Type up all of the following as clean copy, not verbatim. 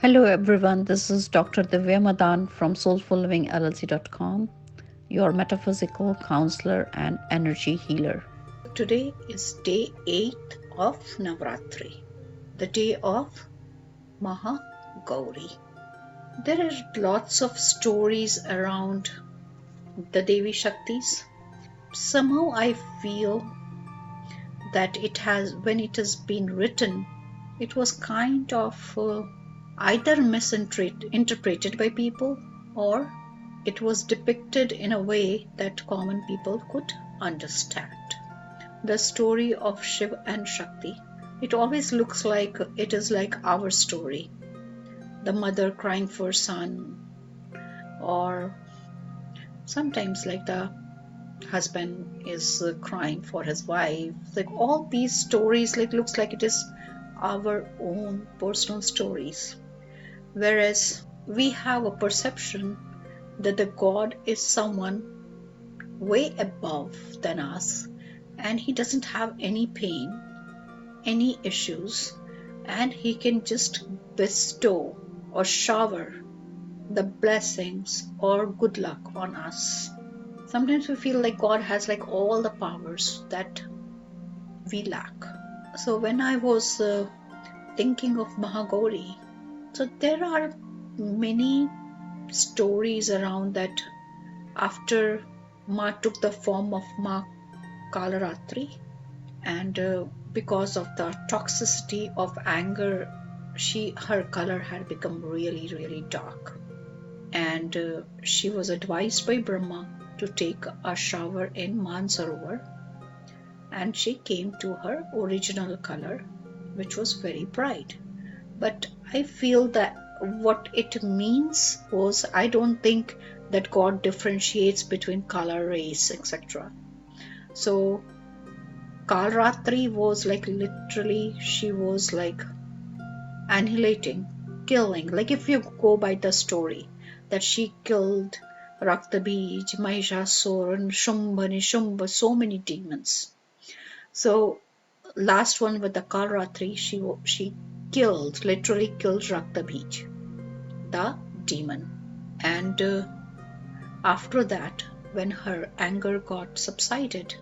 Hello everyone, this is Dr. Divya Madan from soulfullivingllc.com, your metaphysical counselor and energy healer. Today is day 8 of Navratri, the day of Maha Gauri. There are lots of stories around the Devi Shaktis. Somehow I feel that when it has been written, it was kind of either misinterpreted by people, or it was depicted in a way that common people could understand. The story of Shiva and Shakti, it always looks like it is like our story. The mother crying for son, or sometimes like the husband is crying for his wife. Like all these stories looks like it is our own personal stories. Whereas we have a perception that the God is someone way above than us, and he doesn't have any pain, any issues, and he can just bestow or shower the blessings or good luck on us. Sometimes we feel like God has like all the powers that we lack. So when I was thinking of Mahagauri, so there are many stories around that after Ma took the form of Ma Kalaratri, and because of the toxicity of anger, her color had become really dark, and she was advised by Brahma to take a shower in Mansarovar, and she came to her original color, which was very bright. But I feel that what it means was, I don't think that God differentiates between color, race, etc. So Kalratri was like literally, she was like annihilating, killing. Like if you go by the story that she killed Raktabij, Mahishasur, and Shumba, Nishumba, so many demons. So last one with the Kalratri, she literally killed Raktabij, the demon. And after that, when her anger got subsided,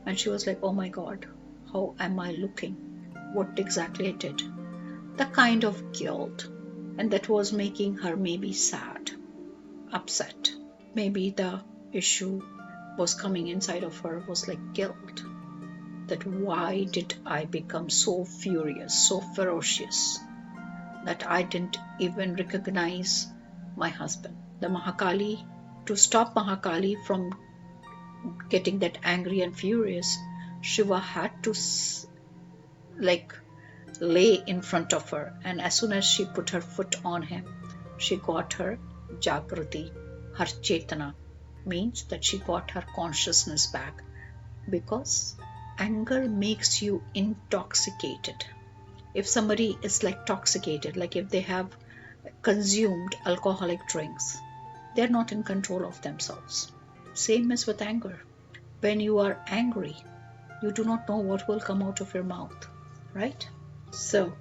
and she was like, oh my God, how am I looking? What exactly I did? The kind of guilt, and that was making her maybe sad, upset. Maybe the issue was coming inside of her was like guilt. That why did I become so furious, so ferocious, that I didn't even recognize my husband? The Mahakali, to stop Mahakali from getting that angry and furious, Shiva had to like lay in front of her, and as soon as she put her foot on him, she got her Jagrati, her Chetana, means that she got her consciousness back, because anger makes you intoxicated. If somebody is like toxicated, like if they have consumed alcoholic drinks, they're not in control of themselves. Same as with anger. When you are angry, you do not know what will come out of your mouth, right? So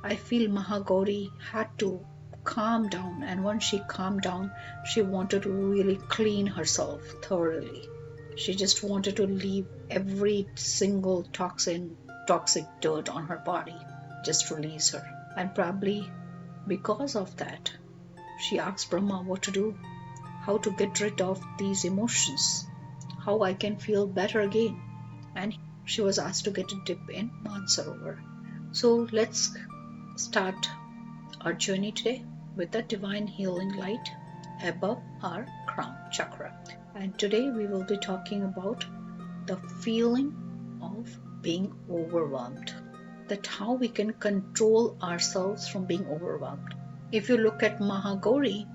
I feel Mahagauri had to calm down, and once she calmed down, she wanted to really clean herself thoroughly. She just wanted to leave every single toxic dirt on her body, just release her. And probably because of that, she asked Brahma what to do, how to get rid of these emotions, how I can feel better again. And she was asked to get a dip in Mansarovar. So let's start our journey today with the divine healing light above our crown chakra. And today we will be talking about the feeling of being overwhelmed, that how we can control ourselves from being overwhelmed. If you look at Mahagauri,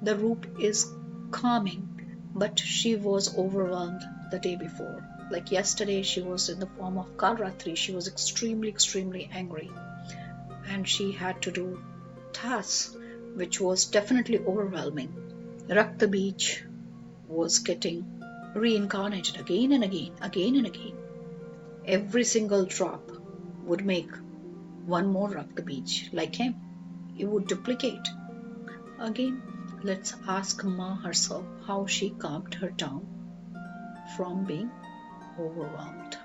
the root is calming, but she was overwhelmed the day before. Like yesterday, she was in the form of Kalratri. She was extremely angry, and she had to do tasks which was definitely overwhelming. Raktabij was getting reincarnated again and again. Every single drop would make one more Raktabij like him. it would duplicate. Again, let's ask Ma herself how she calmed her down from being overwhelmed.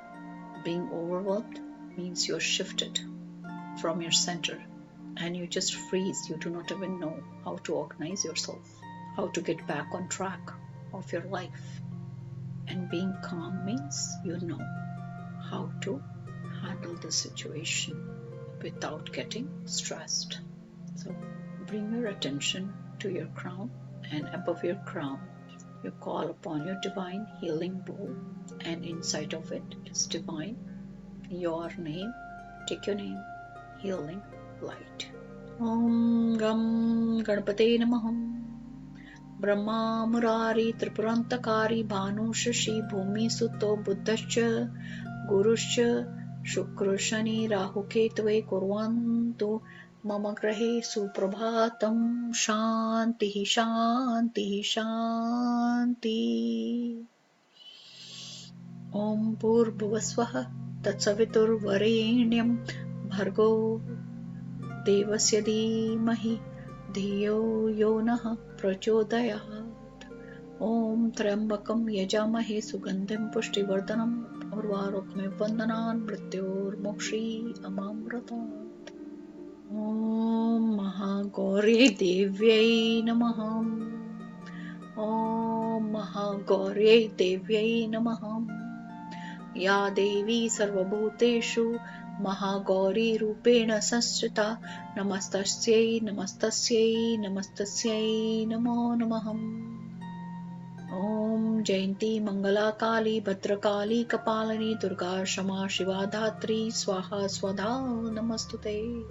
Being overwhelmed means you're shifted from your center and you just freeze. You do not even know how to organize yourself, how to get back on track of your life. And being calm means you know how to handle the situation without getting stressed. So bring your attention to your crown, and above your crown you call upon your divine healing bowl, and inside of it is divine, your name. Take your name, healing light. Om Gam Ganapate Namah. Brahma Murari Tripurantakari Bhanu Shashi Bhumi Sutto Buddhascha Guruscha Shukra Shani Rahu Ketave Kurvantu Mama Grahe Suprabhatam Shanti Shanti Shanti. Om Purvasvaha Tatsavitur Varenyam Bhargo Devasya Dhimahi Dhiyo Yo Nah Prachodayat. Om Trambakam Yajamahe Sugandhim Pushtivardhanam Urvarukme Vandanan Mrityor Mokshi Amamratat. Om Mahagauri Devyai Namah. Om Mahagauri Devyai Namah. Ya Devi Sarvabhuteshu Mahagauri Rupena Sanstrita Namastasyai Namastasyai Namastasyai Namo Namaham. Om Jayanti Mangala Kali Bhadrakali Kapalani Durga Shama Shiva Dhatri Swaha Swada Namastute.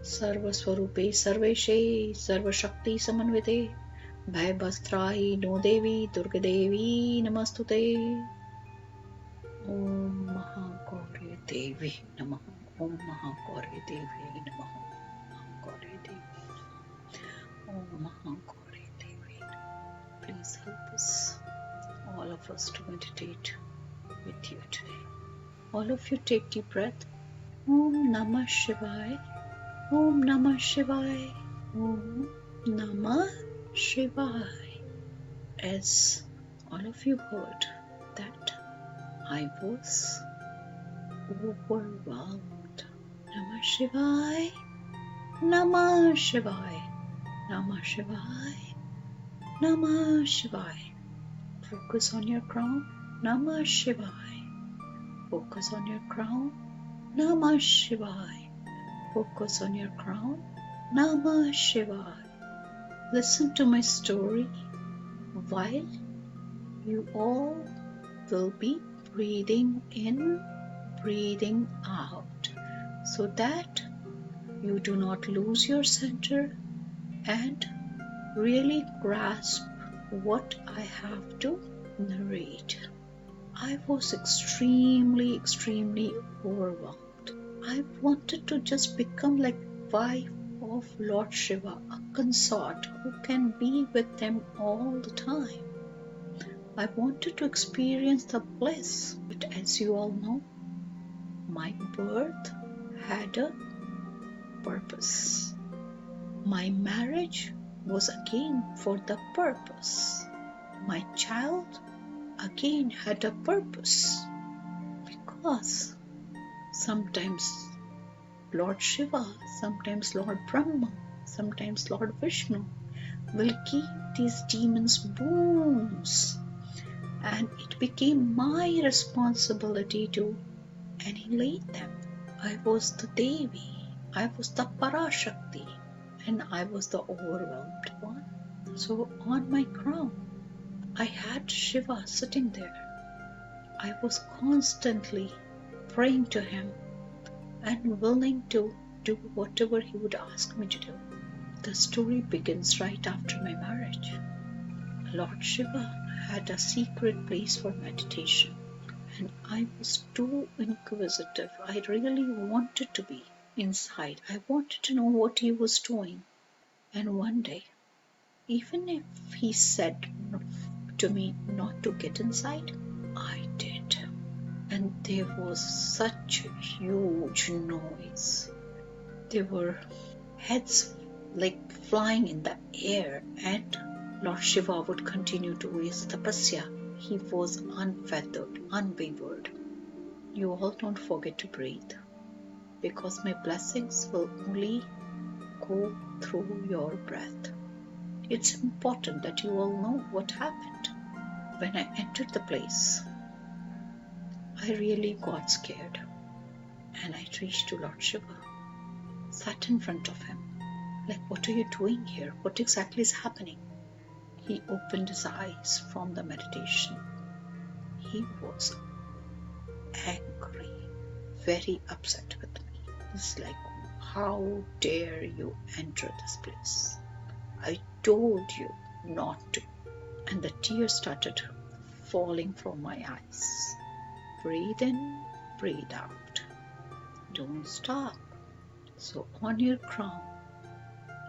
Sarva Swarupe Sarveshe Sarva Shakti Samanvite Bhai Bastrahi No Devi Durga Devi Namastute. Om Mahagauri Devi Namah. Om Mahagauri Devi Namah. Mahagauri Devi. Om Mahagauri Devi. Please help us, all of us, to meditate with you today. All of you take deep breath. Om Namah Shivaya. Om Namah Shivaya. Om Namah Shivaya. As all of you heard that I was overwhelmed. Namah Shivaya. Namah Shivaya. Namah Shivaya. Namah Shivaya. Focus on your crown. Namah Shivaya. Focus on your crown. Namah Shivaya. Focus on your crown. Namah Shivaya. Listen to my story while you all will be breathing in, breathing out, so that you do not lose your center and really grasp what I have to narrate. I was extremely overwhelmed. I wanted to just become like wife of Lord Shiva, a consort who can be with him all the time. I wanted to experience the bliss, but as you all know, my birth had a purpose. My marriage was again for the purpose. My child again had a purpose, because sometimes Lord Shiva, sometimes Lord Brahma, sometimes Lord Vishnu will give these demons boons, and it became my responsibility to annihilate them. I was the Devi, I was the Parashakti, and I was the overwhelmed one. So on my crown, I had Shiva sitting there. I was constantly praying to him and willing to do whatever he would ask me to do. The story begins right after my marriage. Lord Shiva had a secret place for meditation, and I was too inquisitive. I really wanted to be inside. I wanted to know what he was doing. And one day, even if he said to me not to get inside, I did. And there was such a huge noise. There were heads like flying in the air, and Lord Shiva would continue to his tapasya. He was unfettered, unwavered. You all don't forget to breathe, because my blessings will only go through your breath. It's important that you all know what happened. When I entered the place, I really got scared, and I reached to Lord Shiva, sat in front of him, like, what are you doing here? What exactly is happening? He opened his eyes from the meditation. He was angry, very upset with me. It's like, how dare you enter this place? I told you not to. And the tears started falling from my eyes. Breathe in, breathe out. Don't stop. So on your crown,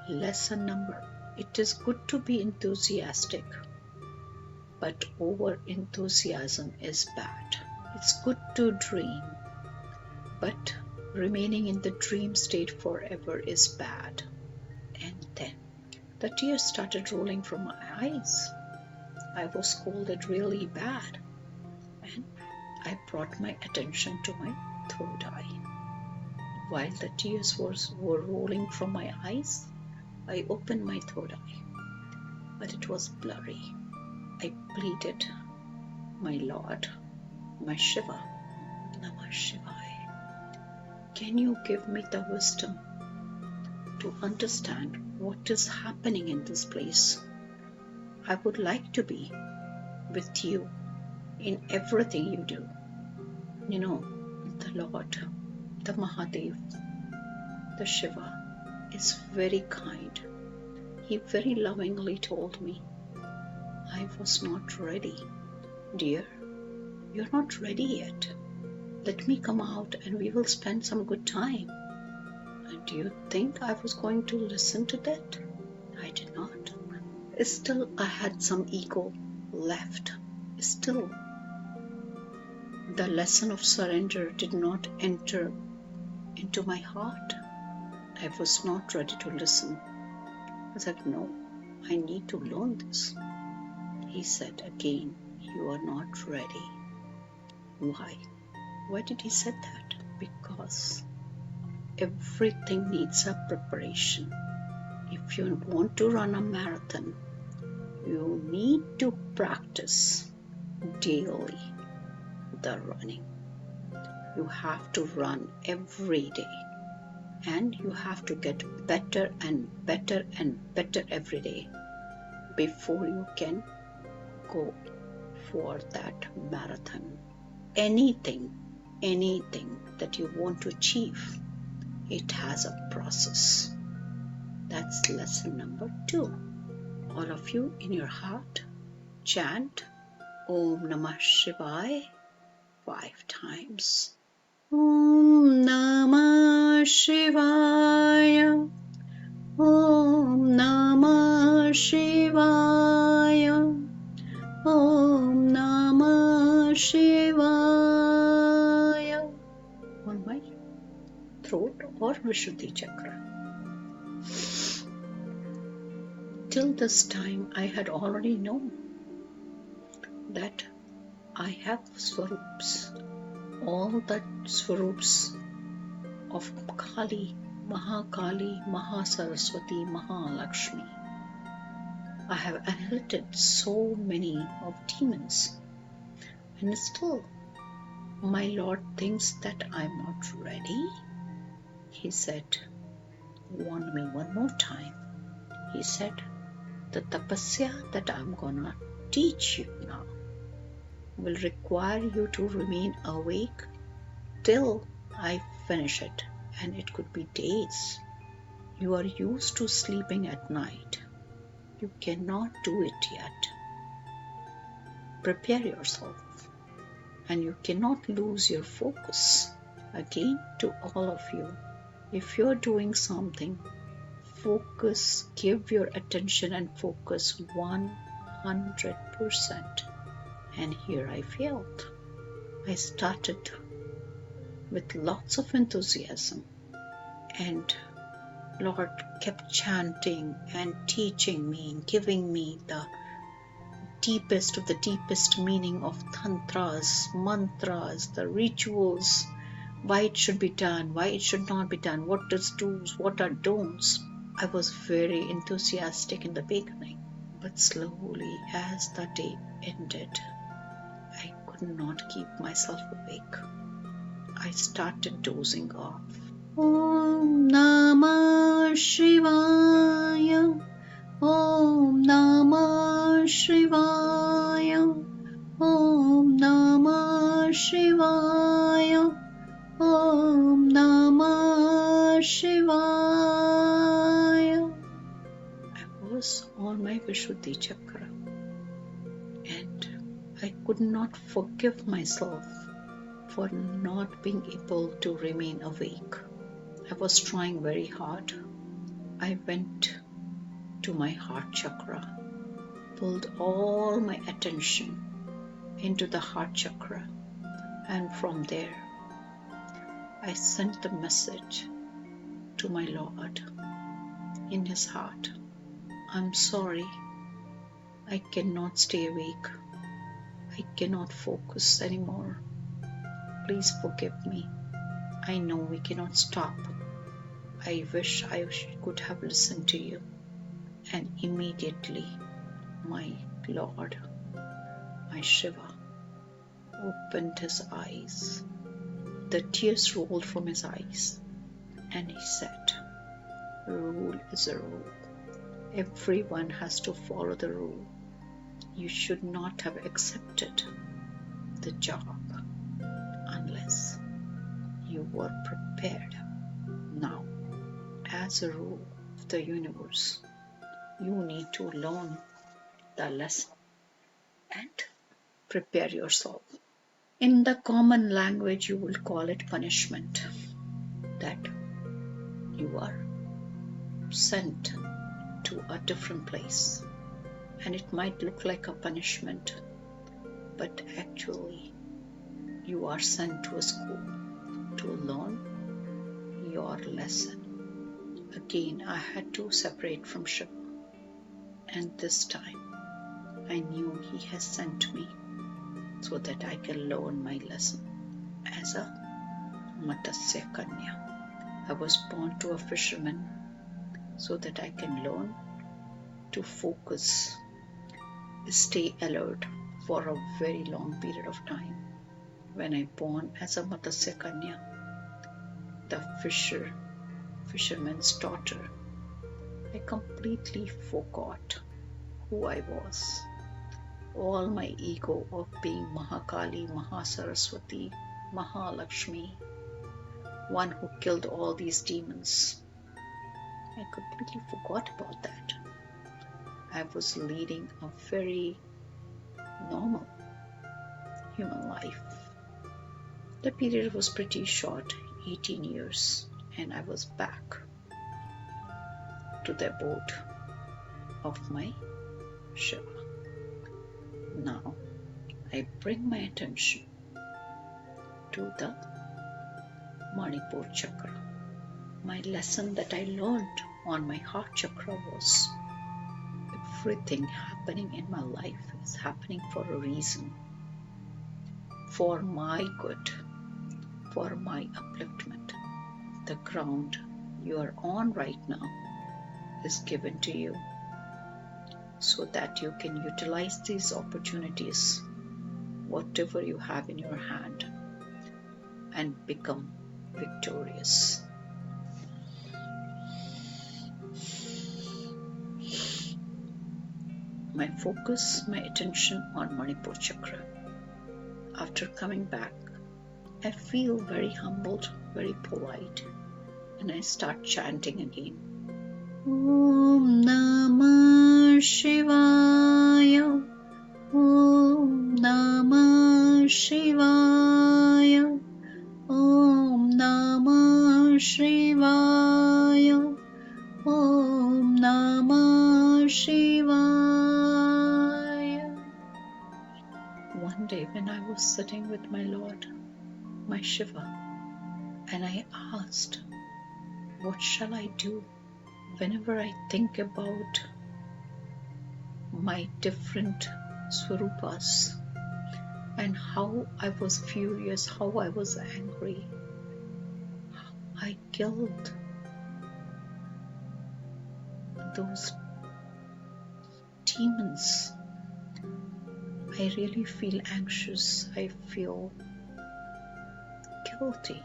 lesson number. It is good to be enthusiastic, but over enthusiasm is bad. It's good to dream, but remaining in the dream state forever is bad. And then the tears started rolling from my eyes. I was scolded really bad, and I brought my attention to my third eye. While the tears were rolling from my eyes, I opened my third eye, but it was blurry. I pleaded, my Lord, my Shiva, Namah Shivaya, can you give me the wisdom to understand what is happening in this place? I would like to be with you in everything you do. You know, the Lord, the Mahadev, the Shiva is very kind. He very lovingly told me, I was not ready. Dear, you're not ready yet. Let me come out and we will spend some good time. And do you think I was going to listen to that? I did not. Still, I had some ego left. Still, the lesson of surrender did not enter into my heart. I was not ready to listen. I said, no, I need to learn this. He said again, you are not ready. Why? Why did he say that? Because everything needs a preparation. If you want to run a marathon, you need to practice daily the running. You have to run every day, and you have to get better and better and better every day before you can go for that marathon. Anything that you want to achieve, it has a process. That's lesson number 2. All of you in your heart, chant Om Namah Shivaya 5 times. Om Namah Shivaya, Om Namah Shivaya, Om Namah Shivaya. On my throat or Vishuddhi Chakra. Till this time, I had already known that I have swarups, all the swarups of Kali, Mahakali, Mahasaraswati, Mahalakshmi. I have inherited so many of demons, and still my Lord thinks that I'm not ready. He said, warn me one more time. He said, the tapasya that I'm gonna teach you now will require you to remain awake till I finish it, and it could be days. You are used to sleeping at night. You cannot do it yet. Prepare yourself, and you cannot lose your focus. Again, to all of you, if you're doing something, focus, give your attention and focus 100%. And here I failed. I started with lots of enthusiasm, and Lord kept chanting and teaching me, giving me the deepest of the deepest meaning of tantras, mantras, the rituals, why it should be done, why it should not be done, what is do's, what are don'ts. I was very enthusiastic in the beginning, but slowly as the day ended, I could not keep myself awake. I started dozing off. Om Namah Shivaya, Om Namah Shivaya, Om Namah Shivaya, Om Namah Shivaya. I was on my Vishuddhi Chakra and I could not forgive myself for not being able to remain awake. I was trying very hard. I went to my heart chakra, pulled all my attention into the heart chakra, and from there I sent the message to my Lord in his heart. I'm sorry, I cannot stay awake. I cannot focus anymore. Please forgive me. I know we cannot stop. I wish I could have listened to you. And immediately my Lord, my Shiva, opened his eyes. The tears rolled from his eyes and he said, rule is a rule. Everyone has to follow the rule. You should not have accepted the job unless you were prepared. Now, as a rule of the universe, you need to learn the lesson and prepare yourself. In the common language, you will call it punishment, that you are sent to a different place. And it might look like a punishment, but actually you are sent to a school to learn your lesson. Again, I had to separate from Shiva. And this time, I knew he has sent me so that I can learn my lesson as a Matsya Kanya. I was born to a fisherman so that I can learn to focus, stay alert for a very long period of time. When I born as a Matsya Kanya, the fisherman's daughter, I completely forgot who I was. All my ego of being Mahakali, Mahasaraswati, Mahalakshmi, one who killed all these demons, I completely forgot about that. I was leading a very normal human life. The period was pretty short, 18 years, and I was back to the abode of my Shiva. Now I bring my attention to the Manipur chakra. My lesson that I learned on my heart chakra was everything happening in my life is happening for a reason, for my good, for my upliftment. The ground you are on right now is given to you so that you can utilize these opportunities, whatever you have in your hand, and become victorious. My focus, my attention on Manipur chakra. After coming back, I feel very humbled, very polite, and I start chanting again. Om Namah Shivaya, Om Namah Shivaya, Om Namah Shivaya, Om Namah Shivaya. One day when I was sitting with my Lord, my Shiva, and I asked, what shall I do whenever I think about my different swarupas and how I was furious, how I was angry, I killed those demons. I really feel anxious. I feel guilty.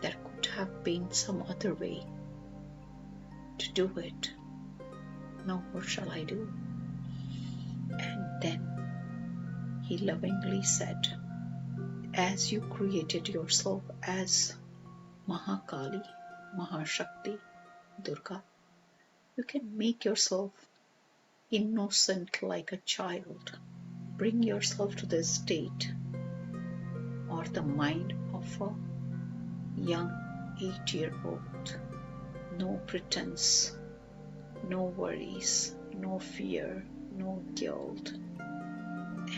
There could have been some other way to do it. Now what shall I do? And then he lovingly said, as you created yourself as Mahakali, Mahashakti, Durga, you can make yourself innocent like a child. Bring yourself to the state or the mind of a young 8-year-old. No pretense, no worries, no fear, no guilt.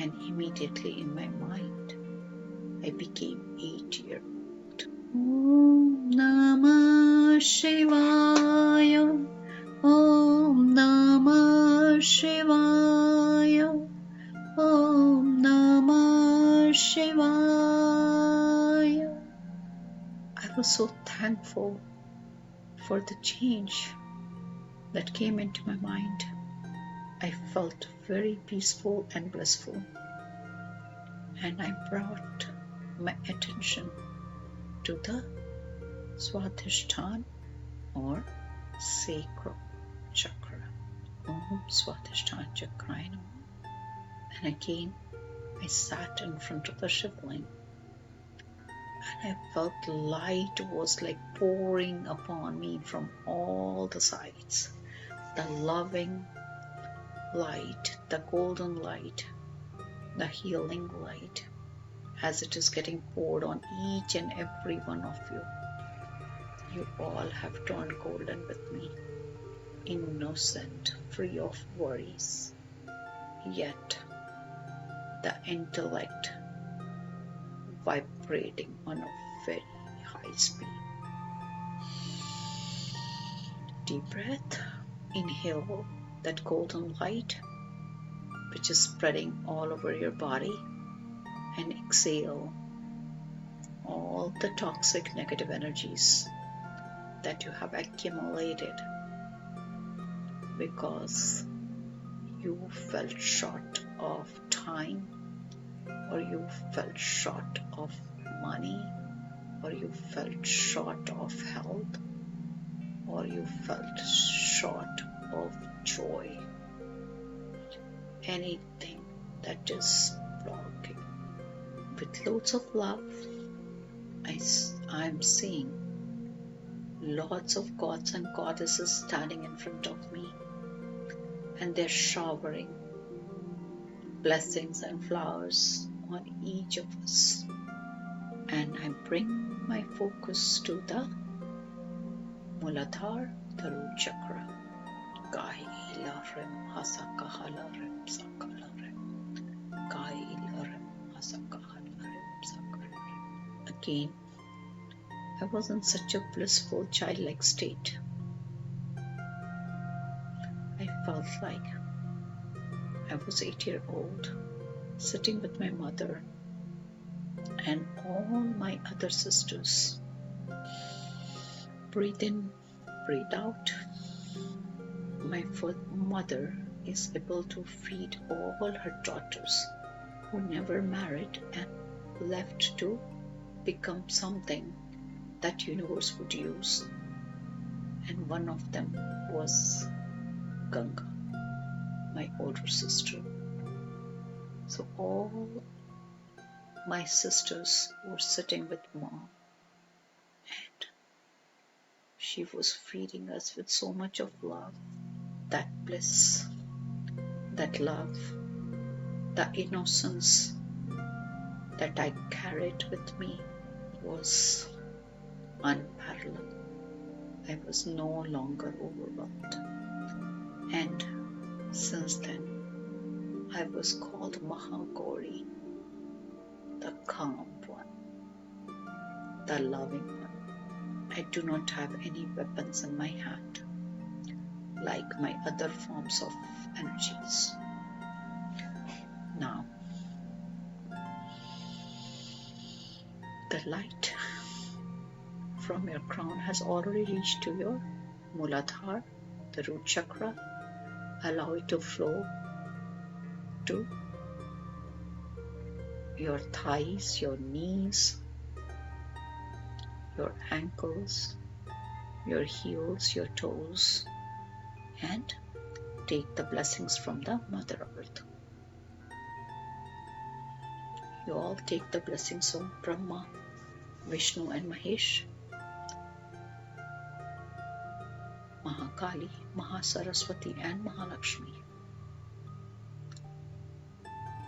And immediately in my mind, I became 8-year-old. Om Namah Shivaya. Om Namah Shivaya. Om Namah Shivaya. I was so thankful for the change that came into my mind. I felt very peaceful and blissful, and I brought my attention to the Swadhisthana or sacral chakra. Om Swadhisthana Chakraya Namah. And again, I sat in front of the Shivling, and I felt light was like pouring upon me from all the sides. The loving light, the golden light, the healing light, as it is getting poured on each and every one of you. You all have turned golden with me, innocent, free of worries, yet the intellect vibrating on a very high speed. Deep breath, inhale that golden light which is spreading all over your body, and exhale all the toxic negative energies that you have accumulated because you fell short of time, or you fell short of money, or you fell short of health, or you felt short of joy. Anything that is blocking. With loads of love, I'm seeing lots of gods and goddesses standing in front of me, and they're showering blessings and flowers on each of us. And I bring my focus to the Muladhara Throat Chakra. Kailarim Hasakahalarim Sakalarim. Kailarim Hasakahalarim Sakalarim. Again, I was in such a blissful childlike state. I felt like I was 8-year-old, sitting with my mother and all my other sisters. Breathe in, breathe out. My mother is able to feed all her daughters who never married and left to become something that universe would use. And one of them was Ganga, my older sister. So all my sisters were sitting with Mom, and she was feeding us with so much of love. That bliss, that love, the innocence that I carried with me was unparalleled. I was no longer overwhelmed. And since then, I was called Mahagauri, the calm one, the loving one. I do not have any weapons in my hand. like my other forms of energies. Now, the light from your crown has already reached to your Muladhara, the root chakra. Allow it to flow to your thighs, your knees, your ankles, your heels, your toes, and take the blessings from the Mother Earth. You all take the blessings of Brahma, Vishnu and Mahesh, Mahakali, Mahasaraswati and Mahalakshmi.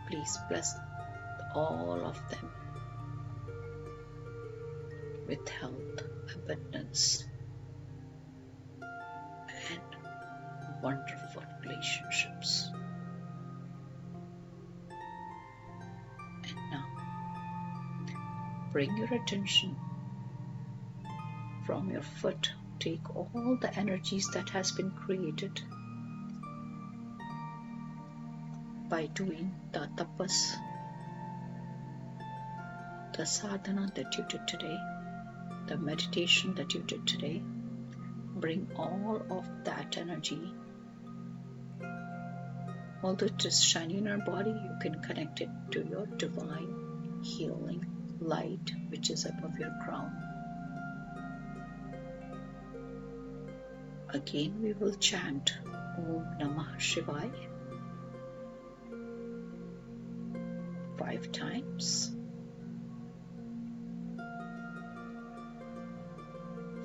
Please bless all of them with health, abundance, and wonderful relationships. And now, bring your attention from your foot. Take all the energies that has been created by doing the tapas, the sadhana that you did today, the meditation that you did today. Bring all of that energy. Although it is shining in your body, you can connect it to your divine healing light which is above your crown. Again, we will chant Om Namah Shivaya 5 times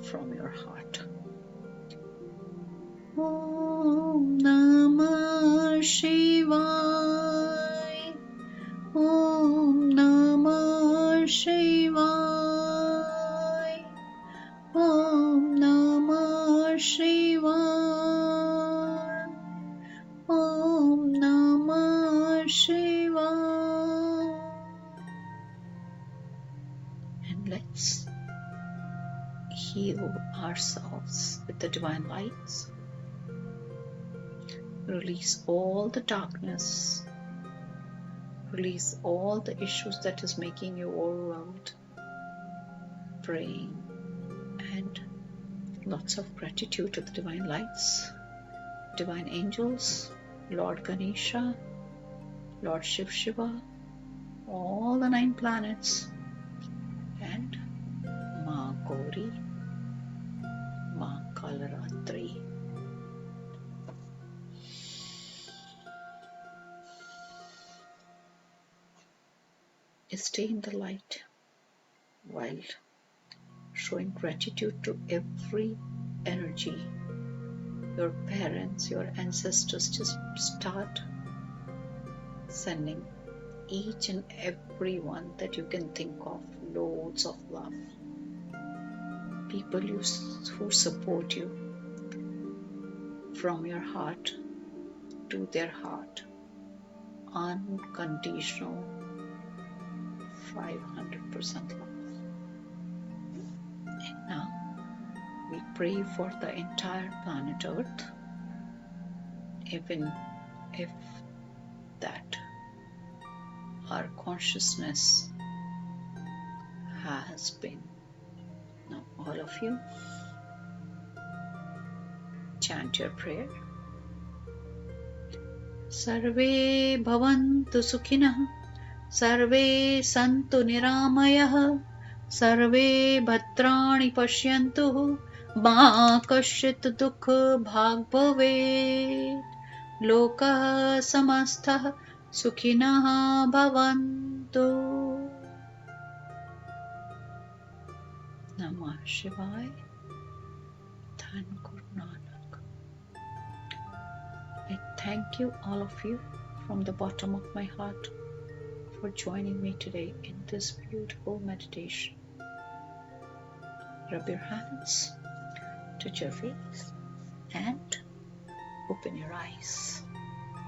from your heart. Om Namah Shivaya, Om Namah Shivaya, Om Namah Shivaya, Om Namah Shivaya. And let's heal ourselves with the divine lights. Release all the darkness. Release all the issues that is making you overwhelmed. Praying and lots of gratitude to the divine lights, divine angels, Lord Ganesha, Lord Shiva, all the 9 planets, and Mahagauri, Mahagauri. Stay in the light while showing gratitude to every energy, your parents, your ancestors. Just start sending each and every one that you can think of loads of love. People who support you from your heart to their heart, unconditional 500% love. And now we pray for the entire planet Earth, even if that our consciousness has been. Now all of you chant your prayer. Sarve bhavantu sukhinah, sarve santu niramayah, sarve bhadrani pashyantu, ma kasyit dukha bhag bhavet, lokah samastah sukhinah bhavantu. Namah Shivaya. Thank Guru Nanak. I thank you, all of you, from the bottom of my heart for joining me today in this beautiful meditation. Rub your hands, touch your face, and open your eyes.